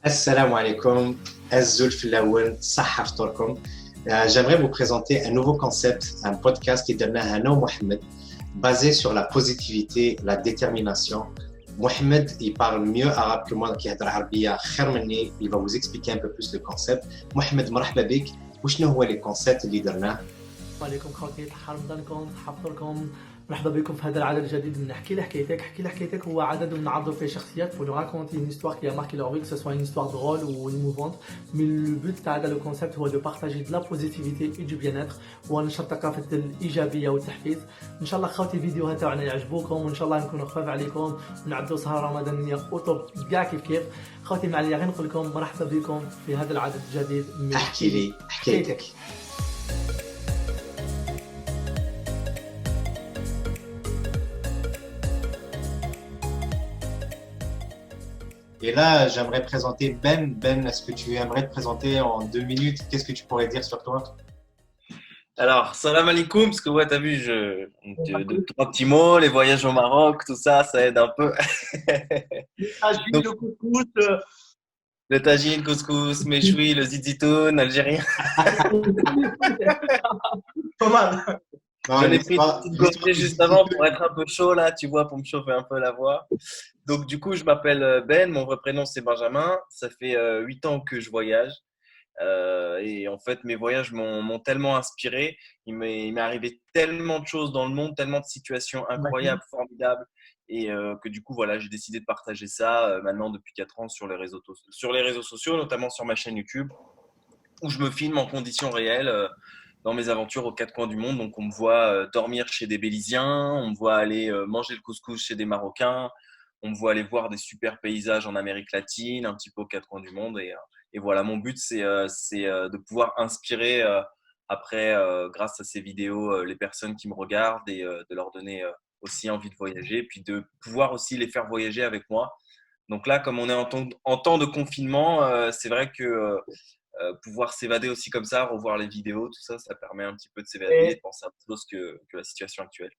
Assalamu alaikum, Azul Filaoun, Sahar Torkom. J'aimerais vous présenter un nouveau concept, un podcast qui donne un nom Mohamed, basé sur la positivité, la détermination. Mohamed, il parle mieux arabe que moi, qui est arabiya خير مني. Il va vous expliquer un peu plus le concept. Mohamed, مرحبا بك. وشنو هو les concepts اللي درناه؟ عليكم خوتي، صحة رمضانكم، صحة فطوركم. مرحبا بكم في هذا العدد الجديد من احكي لي حكايتك. هو عدد نعرض فيه شخصيات pour nous raconter une histoire qui a marqué leur vie, que ce soit une histoire drôle ou émouvante. Mais le but تاع هذا le concept هو de partager de la positivité et du bien-être ونشر ثقافة الإيجابية والتحفيز. إن شاء الله خوتي فيديوهات تاعنا يعجبوكم، وإن شاء الله نكونوا خفاف عليكم ونعدوا سهرة رمضانية أوتوب كاع كيف. خوتي معليا غير نقول لكم مرحبا بكم في هذا العدد الجديد من احكي لي حكايتك. Et là, j'aimerais présenter Ben. Ben, est-ce que tu aimerais te présenter en 2 minutes? Qu'est-ce que tu pourrais dire sur toi? Alors, salam alaikum, parce que ouais, t'as vu, trois petits mots, les voyages au Maroc, tout ça, ça aide un peu. Agile, Donc, le couscous, le tagine, couscous, méchoui, le zizitoun, algérien. pas mal. Non, J'en ai pris une petite gorgée du juste avant petit pour être un peu chaud, là, tu vois, pour me chauffer un peu la voix. Donc, du coup, je m'appelle Ben, mon vrai prénom c'est Benjamin. Ça fait 8 ans que je voyage. Et en fait, mes voyages m'ont tellement inspiré. Il m'est arrivé tellement de choses dans le monde, tellement de situations D'accord. incroyables, formidables. Et que du coup, voilà, j'ai décidé de partager ça maintenant depuis 4 ans sur les réseaux sociaux, notamment sur ma chaîne YouTube, où je me filme en conditions réelles dans mes aventures aux quatre coins du monde. Donc, on me voit dormir chez des Bélysiens, on me voit aller manger le couscous chez des Marocains, on me voit aller voir des super paysages en Amérique latine, un petit peu aux quatre coins du monde. Et voilà, mon but, c'est de pouvoir inspirer après, grâce à ces vidéos, les personnes qui me regardent et de leur donner aussi envie de voyager, puis de pouvoir aussi les faire voyager avec moi. Donc là, comme on est en temps de confinement, c'est vrai que pouvoir s'évader aussi comme ça, revoir les vidéos, tout ça, ça permet un petit peu de s'évader et Et de penser à autre chose que la situation actuelle.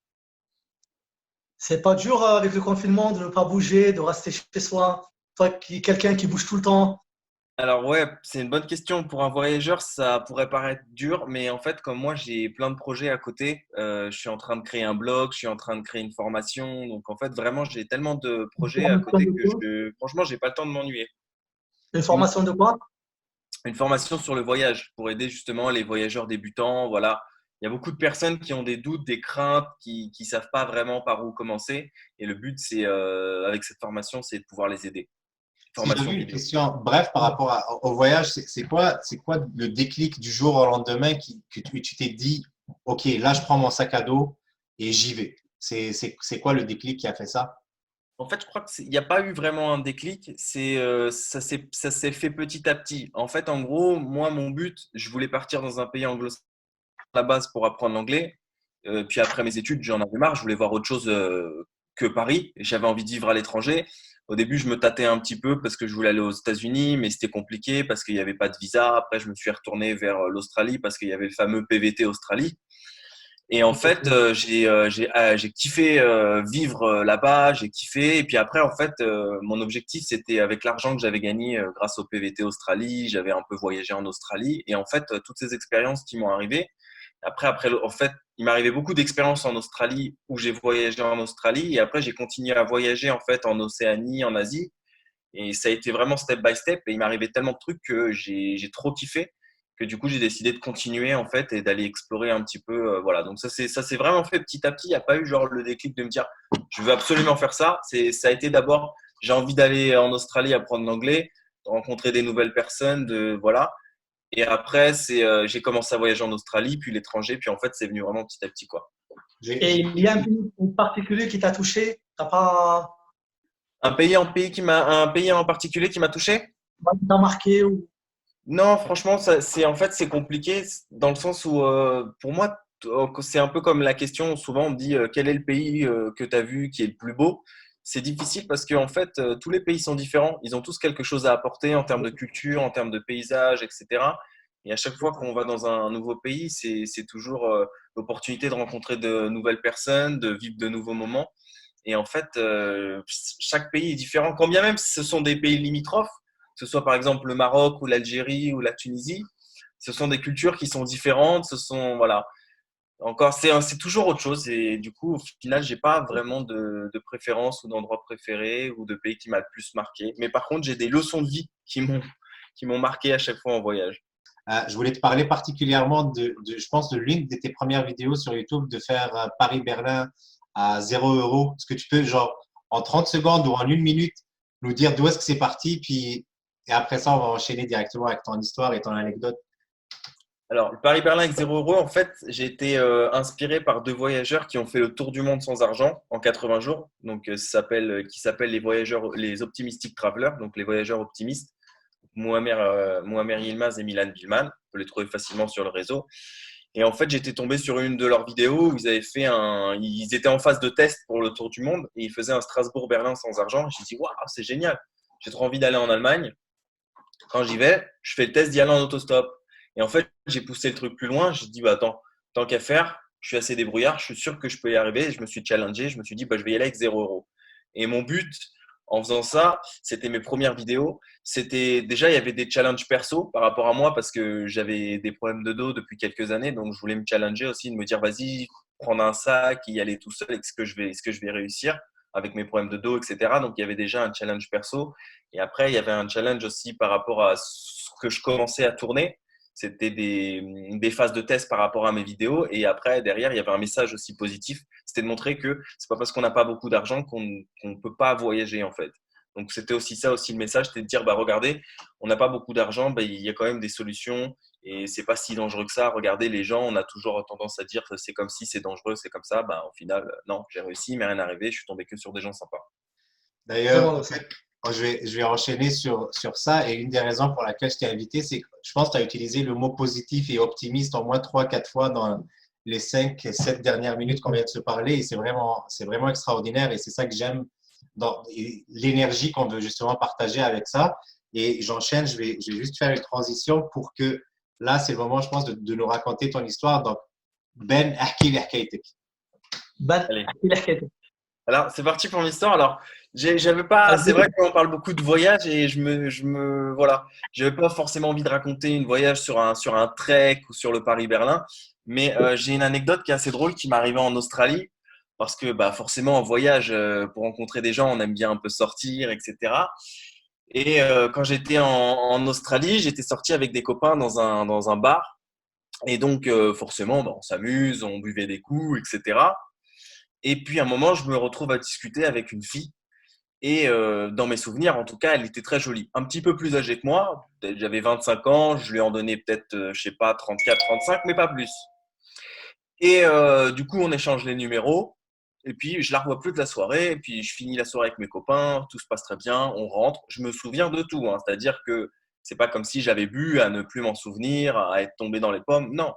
c'est pas dur avec le confinement de ne pas bouger, de rester chez soi. Toi qui es quelqu'un qui bouge tout le temps. Alors ouais, c'est une bonne question. Pour un voyageur, ça pourrait paraître dur, mais en fait, comme moi, j'ai plein de projets à côté. Je suis en train de créer un blog, je suis en train de créer une formation. Donc en fait, vraiment, j'ai tellement de Une projets à formation côté de que quoi? franchement, j'ai pas le temps de m'ennuyer. Une Une, formation de quoi? une formation sur le voyage pour aider justement les voyageurs débutants. Voilà, il y a beaucoup de personnes qui ont des doutes, des craintes, qui savent pas vraiment par où commencer. Et le but, c'est avec cette formation, c'est de pouvoir les aider. Si j'avais Formation une vidéo. question bref par rapport au voyage, c'est quoi le déclic du jour au lendemain que tu t'es dit, OK, là, je prends mon sac à dos et j'y vais. C'est quoi le déclic qui a fait ça? En fait, je crois qu'il n'y a pas eu vraiment un déclic. Ça s'est fait petit à petit. En fait, en gros, moi, mon but, je voulais partir dans un pays anglo-saxon à la base pour apprendre l'anglais. Puis après mes études, j'en avais marre. Je voulais voir autre chose que Paris. J'avais envie de vivre à l'étranger. Au début, je me tâtais un petit peu parce que je voulais aller aux États-Unis, mais c'était compliqué parce qu'il n'y avait pas de visa. Après, je me suis retourné vers l'Australie parce qu'il y avait le fameux PVT Australie. Et en fait, j'ai kiffé vivre là-bas, j'ai kiffé. Et puis après, en fait, mon objectif, c'était avec l'argent que j'avais gagné grâce au PVT Australie, j'avais un peu voyagé en Australie. Et en fait, toutes ces expériences qui m'ont arrivé, après, en fait, il m'est arrivé beaucoup d'expériences en Australie où j'ai voyagé en Australie. Et après, j'ai continué à voyager en fait en Océanie, en Asie. Et ça a été vraiment step by step. Et il m'est arrivé tellement de trucs que j'ai trop kiffé que du coup, j'ai décidé de continuer en fait et d'aller explorer un petit peu. Voilà. Donc ça s'est vraiment fait petit à petit. Il n'y a pas eu genre le déclic de me dire je veux absolument faire ça. Ça a été d'abord j'ai envie d'aller en Australie apprendre l'anglais, de rencontrer des nouvelles personnes, voilà. Et après, j'ai commencé à voyager en Australie, puis l'étranger, puis en fait, c'est venu vraiment petit à petit, quoi. Et il y a un pays en particulier qui t'a touché? T'as pas Un pays en particulier qui m'a touché? qui t'a marqué ou... Non, franchement, c'est compliqué dans le sens où, pour moi, c'est un peu comme la question, souvent on me dit quel est le pays que tu as vu qui est le plus beau. C'est difficile parce qu'en fait, tous les pays sont différents. Ils ont tous quelque chose à apporter en termes de culture, en termes de paysage, etc. Et à chaque fois qu'on va dans un nouveau pays, c'est toujours l'opportunité de rencontrer de nouvelles personnes, de vivre de nouveaux moments. Et en fait, chaque pays est différent. Quand bien même ce sont des pays limitrophes, ce soit par exemple le Maroc ou l'Algérie ou la Tunisie. Ce sont des cultures qui sont différentes. Ce sont, voilà. Encore, c'est toujours autre chose. Et du coup, au final, j'ai pas vraiment de préférence ou d'endroit préféré ou de pays qui m'a le plus marqué. Mais par contre, j'ai des leçons de vie qui m'ont marqué à chaque fois en voyage. Je voulais te parler particulièrement je pense, de l'une de tes premières vidéos sur YouTube, de faire Paris-Berlin à 0 €. Est-ce que tu peux, genre, en 30 secondes ou en 1 minute, nous dire d'où est-ce que c'est parti, puis et après ça, on va enchaîner directement avec ton histoire et ton anecdote. Alors, le Paris-Berlin avec 0 €, en fait, j'ai été inspiré par deux voyageurs qui ont fait le tour du monde sans argent en 80 jours. Donc, qui s'appellent les voyageurs, les optimistic travelers, donc les voyageurs optimistes. Mohamed Yilmaz et Milan Bilman. On peut les trouver facilement sur le réseau. Et en fait, j'étais tombé sur une de leurs vidéos où ils étaient en phase de test pour le tour du monde et ils faisaient un Strasbourg-Berlin sans argent. J'ai dit, waouh, c'est génial. J'ai trop envie d'aller en Allemagne. Quand j'y vais, je fais le test d'y aller en autostop. Et en fait, j'ai poussé le truc plus loin. J'ai dit, bah attends, tant qu'à faire, je suis assez débrouillard, je suis sûr que je peux y arriver. Et je me suis challengé, je me suis dit, bah, je vais y aller avec 0 €. Et mon but, en faisant ça, c'était mes premières vidéos. C'était déjà, il y avait des challenges perso par rapport à moi parce que j'avais des problèmes de dos depuis quelques années. Donc, je voulais me challenger aussi, de me dire, vas-y, prendre un sac, y aller tout seul, est-ce que je vais réussir avec mes problèmes de dos, etc. Donc, il y avait déjà un challenge perso. Et après, il y avait un challenge aussi par rapport à ce que je commençais à tourner. C'était des phases de test par rapport à mes vidéos. Et après, derrière, il y avait un message aussi positif. C'était de montrer que c'est pas parce qu'on n'a pas beaucoup d'argent qu'on ne peut pas voyager, en fait. Donc, c'était aussi ça, aussi le message, c'était de dire, bah, regardez, on n'a pas beaucoup d'argent, bah, il y a quand même des solutions et c'est pas si dangereux que ça. Regardez, les gens, on a toujours tendance à dire que c'est comme si c'est dangereux, c'est comme ça. Bah, au final, non, j'ai réussi, mais rien arrivé. Je suis tombé que sur des gens sympas. D'ailleurs, en fait, je vais enchaîner sur ça. Et une des raisons pour laquelle je t'ai invité, c'est que je pense que tu as utilisé le mot positif et optimiste au moins 3, 4 fois dans les 5, 7 dernières minutes qu'on vient de se parler. Et c'est vraiment extraordinaire. Et c'est ça que j'aime dans l'énergie qu'on veut justement partager avec ça. Et j'enchaîne, je vais juste faire une transition pour que là, c'est le moment, je pense, de nous raconter ton histoire. Donc, Ben, ahki li hkaytek. Allez. Alors, c'est parti pour l'histoire. Alors, j'avais pas, c'est vrai qu'on parle beaucoup de voyage et voilà, j'avais pas forcément envie de raconter une voyage sur un trek ou sur le Paris-Berlin, mais j'ai une anecdote qui est assez drôle qui m'est arrivée en Australie parce que, bah, forcément, en voyage, pour rencontrer des gens, on aime bien un peu sortir, etc. Et quand j'étais en Australie, j'étais sorti avec des copains dans un bar et donc, forcément, bah, on s'amuse, on buvait des coups, etc. Et puis, à un moment, je me retrouve à discuter avec une fille. Et dans mes souvenirs, en tout cas, elle était très jolie. Un petit peu plus âgée que moi. J'avais 25 ans. Je lui en donnais peut-être, je sais pas, 34, 35, mais pas plus. Et du coup, on échange les numéros. Et puis, je la revois plus de la soirée. Et puis, je finis la soirée avec mes copains. Tout se passe très bien. On rentre. Je me souviens de tout, hein. C'est-à-dire que c'est pas comme si j'avais bu à ne plus m'en souvenir, à être tombé dans les pommes. Non.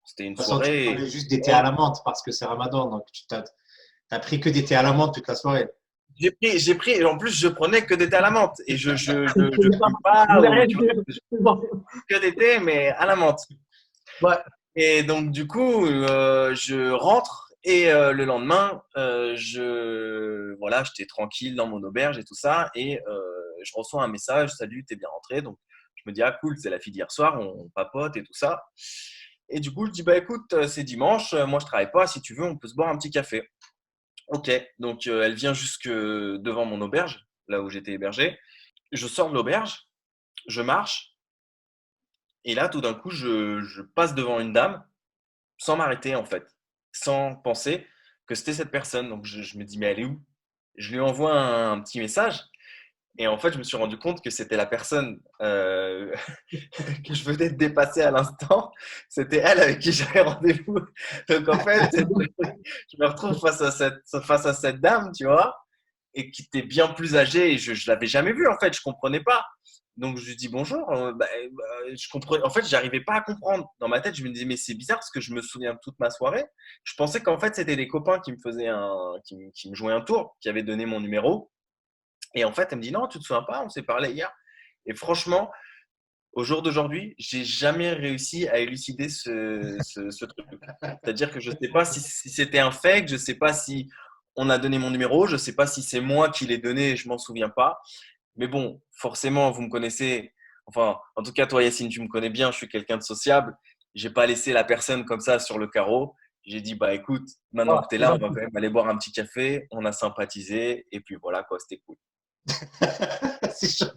C'était une De toute façon, tu soirée. prenais juste des thés à la menthe parce que c'est Ramadan. Donc, tu t'as pris que des thés à la menthe toute la soirée. En plus, je prenais que des thés à la menthe. Et je fume pas, ou, tu vois, que des thés, mais à la menthe. Ouais. Et donc, du coup, je rentre et le lendemain, voilà, j'étais tranquille dans mon auberge et tout ça. Et je reçois un message, salut, t'es bien rentré. Donc, je me dis, ah cool, c'est la fille d'hier soir, on papote et tout ça. Et du coup, je dis, bah écoute, c'est dimanche, moi je travaille pas, si tu veux, on peut se boire un petit café. Ok, donc elle vient jusque devant mon auberge, là où j'étais hébergé. Je sors de l'auberge, je marche, et là, tout d'un coup, je passe devant une dame sans m'arrêter, en fait, sans penser que c'était cette personne. Donc je me dis, mais elle est où? Je lui envoie un petit message, et en fait, je me suis rendu compte que c'était la personne que je venais de dépasser à l'instant. C'était elle avec qui j'avais rendez-vous. Donc en fait, je me retrouve face à cette dame, tu vois, et qui était bien plus âgée et je ne l'avais jamais vue en fait, je comprenais pas. Donc je lui dis bonjour, je comprenais, en fait, j'arrivais pas à comprendre. Dans ma tête, je me disais mais c'est bizarre parce que je me souviens de toute ma soirée. Je pensais qu'en fait c'était des copains qui me faisaient qui me jouaient un tour, qui avaient donné mon numéro. Et en fait, elle me dit non, tu te souviens pas, on s'est parlé hier. Et franchement, au jour d'aujourd'hui, j'ai jamais réussi à élucider ce truc. C'est-à-dire que je ne sais pas si c'était un fake, je ne sais pas si on a donné mon numéro, je ne sais pas si c'est moi qui l'ai donné et je m'en souviens pas. Mais bon, forcément, vous me connaissez. Enfin, en tout cas, toi, Yacine, tu me connais bien. Je suis quelqu'un de sociable. J'ai pas laissé la personne comme ça sur le carreau. J'ai dit, bah écoute, maintenant que Voilà, tu es c'est là, on va gentil. quand même aller boire un petit café. On a sympathisé. Et puis voilà, quoi, c'était cool. C'est chiant.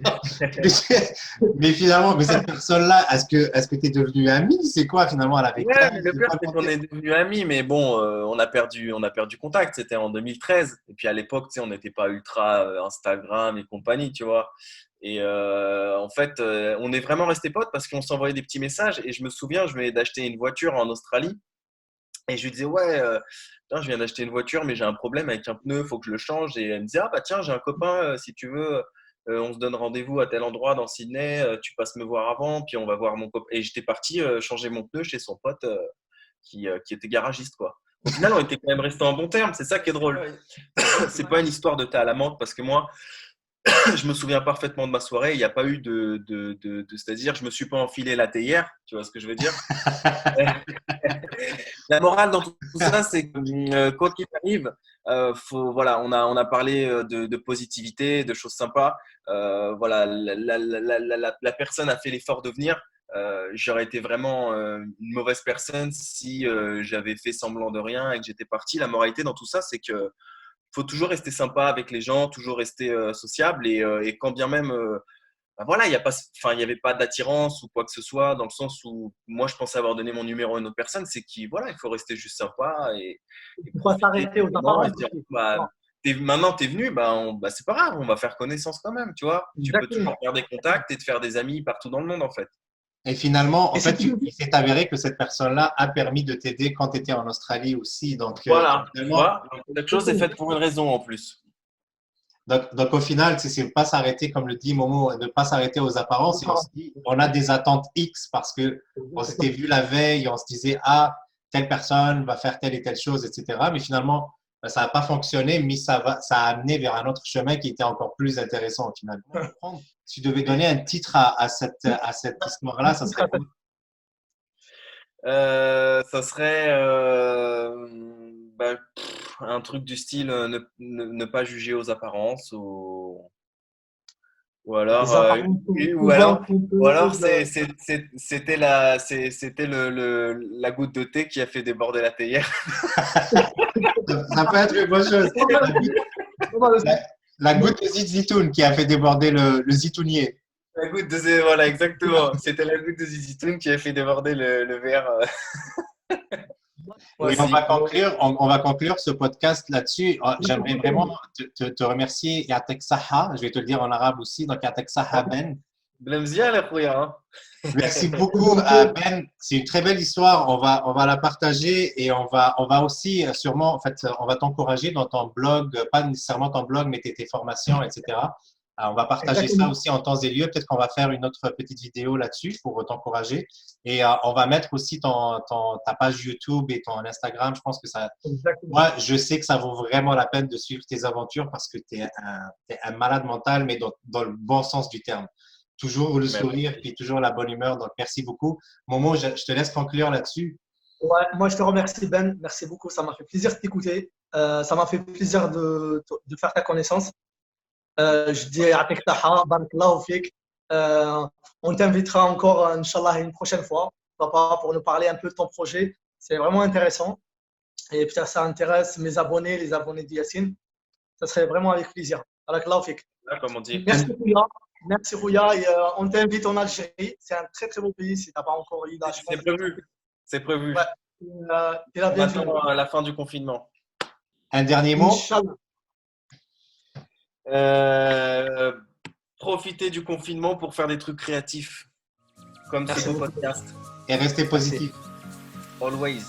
Mais finalement, mais cette personne-là, est-ce que tu es devenu ami? C'est quoi finalement? Elle avait Ouais, mais 15, le c'est pire, quoi le c'est qu'on est contexte? devenus amis, mais bon, on a perdu contact. C'était en 2013. Et puis à l'époque, tu sais, on n'était pas ultra Instagram et compagnie, tu vois. Et en fait, on est vraiment restés potes parce qu'on s'envoyait des petits messages. Et je me souviens, je venais d'acheter une voiture en Australie. Et je lui disais, ouais, putain, je viens d'acheter une voiture, mais j'ai un problème avec un pneu, faut que je le change. Et elle me disait, ah bah tiens, j'ai un copain, si tu veux, on se donne rendez-vous à tel endroit dans Sydney, tu passes me voir avant, puis on va voir mon copain. Et j'étais parti changer mon pneu chez son pote qui était garagiste, quoi. Au final, on était quand même restés en bon terme, c'est ça qui est drôle. C'est pas une histoire de thé à la menthe, parce que moi, je me souviens parfaitement de ma soirée, il n'y a pas eu c'est-à-dire, je me suis pas enfilé la théière, tu vois ce que je veux dire? La morale dans tout ça, c'est que quoi qu'il arrive, voilà, on a parlé de positivité, de choses sympas. Voilà, la personne a fait l'effort de venir. J'aurais été vraiment une mauvaise personne si j'avais fait semblant de rien et que j'étais parti. La moralité dans tout ça, c'est que faut toujours rester sympa avec les gens, toujours rester sociable et quand bien même bah voilà, il y a pas, enfin, il y avait pas d'attirance ou quoi que ce soit, dans le sens où moi je pensais avoir donné mon numéro à une autre personne, c'est qu'il voilà, il faut rester juste sympa et Il faut profiter s'arrêter du aux moment et apparences se dire aussi. bah, Non, maintenant tu es venu, bah, bah, c'est pas grave, on va faire connaissance quand même, tu vois. Tu peux toujours exactement. garder contact et te faire des amis partout dans le monde en fait. Et finalement, en Et c'est fait, il s'est avéré que cette personne-là a permis de t'aider quand tu étais en Australie aussi. Donc, Voilà, tu finalement, vois, donc, chaque chose est faite pour une raison en plus. donc au final, c'est ne pas s'arrêter, comme le dit Momo, ne pas s'arrêter aux apparences. Et on se dit, on a des attentes X parce que on s'était vu la veille, on se disait, ah, telle personne va faire telle et telle chose, etc. Mais finalement, ben, ça n'a pas fonctionné, mais ça a amené vers un autre chemin qui était encore plus intéressant au final. Si tu devais donner un titre à cette histoire-là, ça serait quoi? Ça serait bah, un truc du style ne pas juger aux apparences ou alors Les apparences ou alors souvent trompeuses. c'était la goutte de thé qui a fait déborder la théière. Ça peut être une bonne chose. Pas mal La aussi. goutte, Pas mal aussi. la goutte de zitoun qui a fait déborder le zitounier. Voilà, exactement. C'était la goutte de zizitoun qui a fait déborder le verre Ouais. Et aussi. on va conclure ce podcast là-dessus. J'aimerais vraiment te remercier, Yatek Saha. Je vais te le dire en arabe aussi. Donc, Yatek Saha Ben. Blemzia, la khouya, hein. Merci beaucoup, Ben. C'est une très belle histoire. On va la partager et on va aussi sûrement, en fait, on va t'encourager dans ton blog, pas nécessairement ton blog, mais tes formations, etc. On va partager ça Exactement. aussi en temps et lieu. Peut-être qu'on va faire une autre petite vidéo là-dessus pour t'encourager. Et on va mettre aussi ta page YouTube et ton Instagram. Je pense que ça, Exactement. moi, je sais que ça vaut vraiment la peine de suivre tes aventures parce que tu es t'es un malade mental, mais dans le bon sens du terme. Toujours le sourire, Merci. puis toujours la bonne humeur. Donc, merci beaucoup. Momo, je te laisse conclure là-dessus. Ouais, moi, je te remercie, Ben. Merci beaucoup. Ça m'a fait plaisir de t'écouter. Ça m'a fait plaisir de faire ta connaissance. Je dis à Taha, barakallahu fik. Euh, on t'invitera encore, Inch'Allah, une prochaine fois, papa, pour nous parler un peu de ton projet. C'est vraiment intéressant. Et peut-être ça intéresse mes abonnés, les abonnés d'Yacine. Ça serait vraiment avec plaisir. Barakallahu fik. Là, comme on dit. Merci, Rouya. Merci, Rouya. Et, on t'invite en Algérie. C'est un très, très beau pays. Si tu n'as pas encore eu la C'est chance. prévu. C'est prévu. Ouais. T'es la On bienvenue. attend la fin du confinement. Un dernier mot Inch'Allah. Euh, Profiter du confinement pour faire des trucs créatifs, comme ce Merci beau beaucoup. podcast. et restez Merci. positif. Always.